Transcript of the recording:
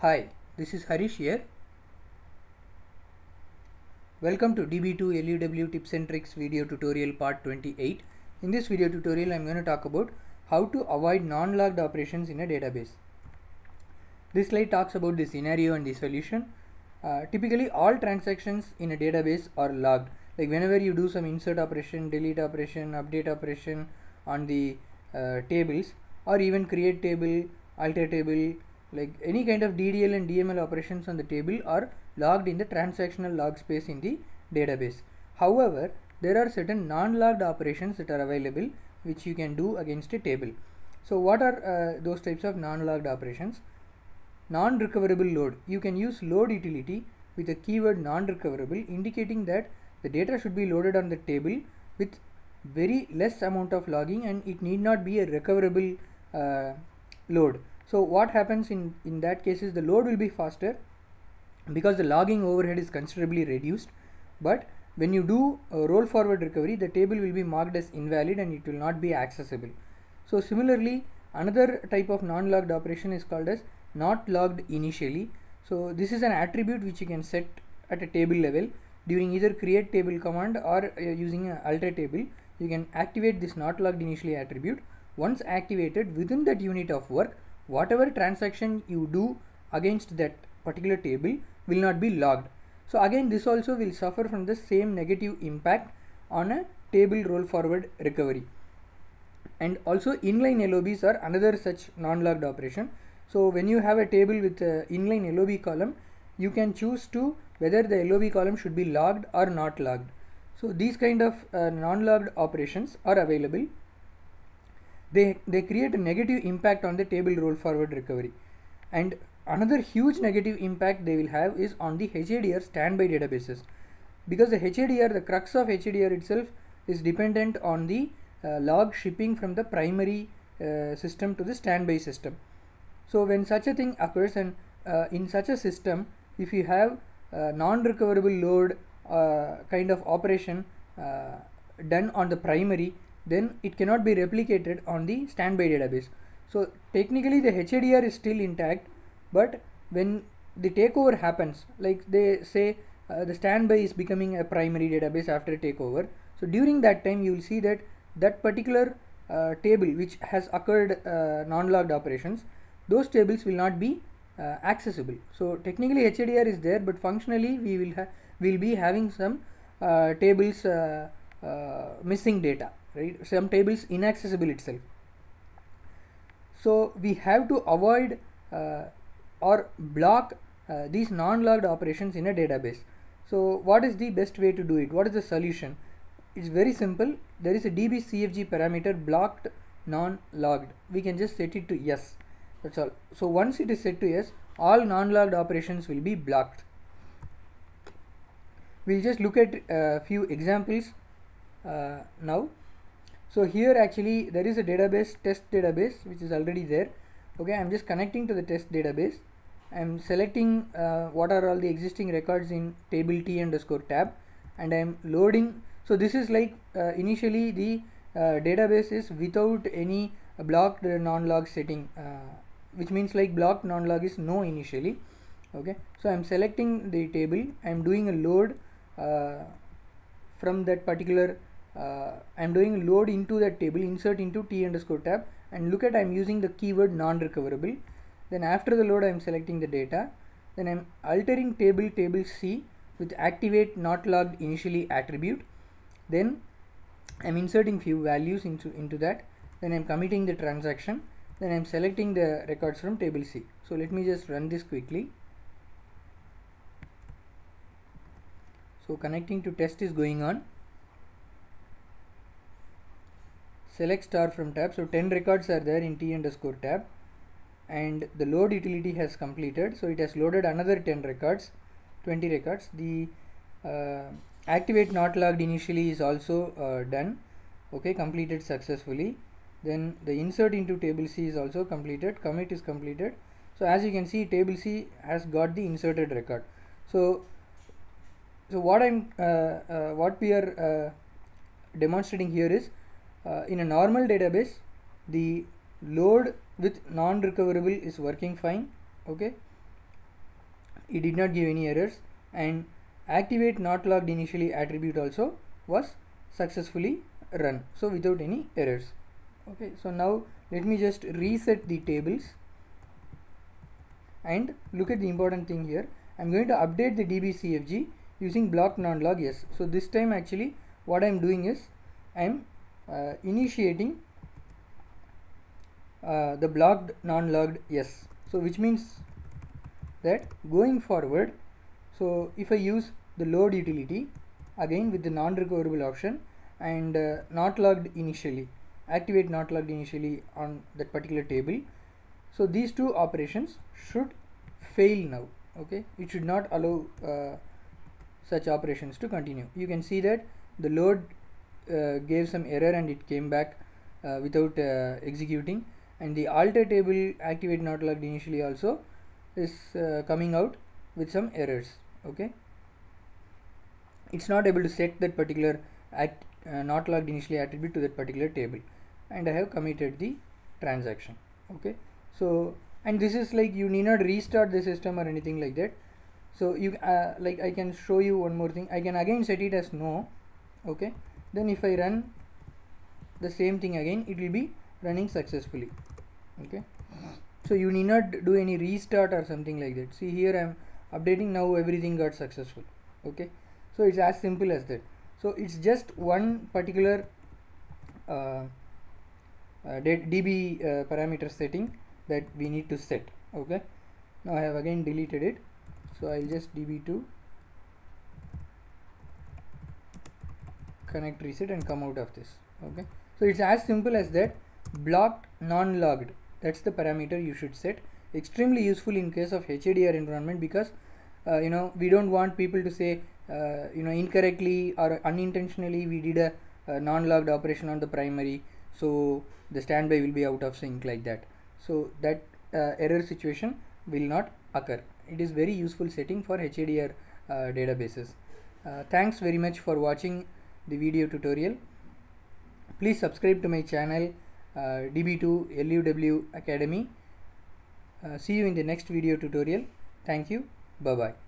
Hi, this is Harish here. Welcome to DB2 LUW Tips and Tricks video tutorial part 28. In this video tutorial, I'm going to talk about how to avoid non-logged operations in a database. This slide talks about the scenario and the solution. Typically, all transactions in a database are logged. Like whenever you do some insert operation, delete operation, update operation on the tables, or even create table, alter table, like any kind of DDL and DML operations on the table are logged in the transactional log space in the database. However, there are certain non-logged operations that are available which you can do against a table. So what are those types of non-logged operations? Non-recoverable load. You can use load utility with the keyword non-recoverable, indicating that the data should be loaded on the table with very less amount of logging and it need not be a recoverable load. So what happens in that case is the load will be faster because the logging overhead is considerably reduced, but when you do a roll forward recovery, the table will be marked as invalid and it will not be accessible. So similarly, another type of non-logged operation is called as not logged initially. So this is an attribute which you can set at a table level during either create table command or using an alter table. You can activate this not logged initially attribute. Once activated, within that unit of work, whatever transaction you do against that particular table will not be logged. So again, this also will suffer from the same negative impact on a table roll forward recovery. And also inline LOBs are another such non-logged operation. So when you have a table with a inline LOB column, you can choose to whether the LOB column should be logged or not logged. So these kind of non-logged operations are available. They create a negative impact on the table roll forward recovery. And another huge negative impact they will have is on the HADR standby databases, because the HADR, the crux of HADR itself is dependent on the log shipping from the primary system to the standby system. So when such a thing occurs, and in such a system, if you have non-recoverable load kind of operation done on the primary, then it cannot be replicated on the standby database. So technically the HADR is still intact, but when the takeover happens, like they say the standby is becoming a primary database after takeover. So during that time you will see that that particular table which has occurred non-logged operations, those tables will not be accessible. So technically HADR is there, but functionally we will be having some tables missing data, right? Some tables inaccessible itself. So we have to avoid or block these non-logged operations in a database. So what is the best way to do it? What is the solution? It's very simple. There is a dbcfg parameter blocked non-logged. We can just set it to yes. That's all. So once it is set to yes, all non-logged operations will be blocked. We'll just look at a few examples now. So here actually there is a database, test database, which is already there. Okay, I'm just connecting to the test database. I'm selecting what are all the existing records in table t underscore tab, and I'm loading. So this is like initially the database is without any blocked non-log setting, which means like blocked non-log is no initially. Okay, so I'm selecting the table, I'm doing a load from that particular I'm doing load into that table, insert into t underscore tab, and look at I'm using the keyword non-recoverable. Then after the load I'm selecting the data, then I'm altering table C with activate not logged initially attribute. Then I'm inserting few values into that, then I'm committing the transaction, then I'm selecting the records from table C. So let me just run this quickly. So connecting to test is going on. Select star from tab. So 10 records are there in t underscore tab, and the load utility has completed. So it has loaded another 10 records, 20 records. The activate not logged initially is also done. Okay, completed successfully. Then the insert into table C is also completed. Commit is completed. So as you can see, table C has got the inserted record. So what we are demonstrating here is in a normal database, the load with non-recoverable is working fine. Okay, it did not give any errors, and activate not logged initially attribute also was successfully run, so without any errors. Okay, so now let me just reset the tables and look at the important thing here. I'm going to update the DBCFG using blocked non-log yes. So this time actually what I'm doing is I'm initiating the blocked non-logged yes. So which means that going forward, so if I use the load utility again with the non-recoverable option and not logged initially, activate not logged initially on that particular table, so these two operations should fail now. Okay, it should not allow such operations to continue. You can see that the load gave some error and it came back without executing, and the alter table activate not logged initially also is coming out with some errors. Okay, it's not able to set that particular not logged initially attribute to that particular table, and I have committed the transaction. Okay, so and this is like you need not restart the system or anything like that. So you like I can show you one more thing. I can again set it as no. Okay, then if I run the same thing again, it will be running successfully. Okay, so you need not do any restart or something like that. See here I'm updating, now everything got successful. Okay, so it's as simple as that. So it's just one particular DB parameter setting that we need to set. Okay, now I have again deleted it, so I'll just db2 connect reset and come out of this. Okay, so it's as simple as that. Blocked non-logged, that's the parameter you should set. Extremely useful in case of HADR environment, because you know, we don't want people to say you know, incorrectly or unintentionally we did a non-logged operation on the primary, so the standby will be out of sync like that. So that error situation will not occur. It is very useful setting for HADR databases. Thanks very much for watching the video tutorial. Please subscribe to my channel DB2 LUW Academy. See you in the next video tutorial. Thank you. Bye bye.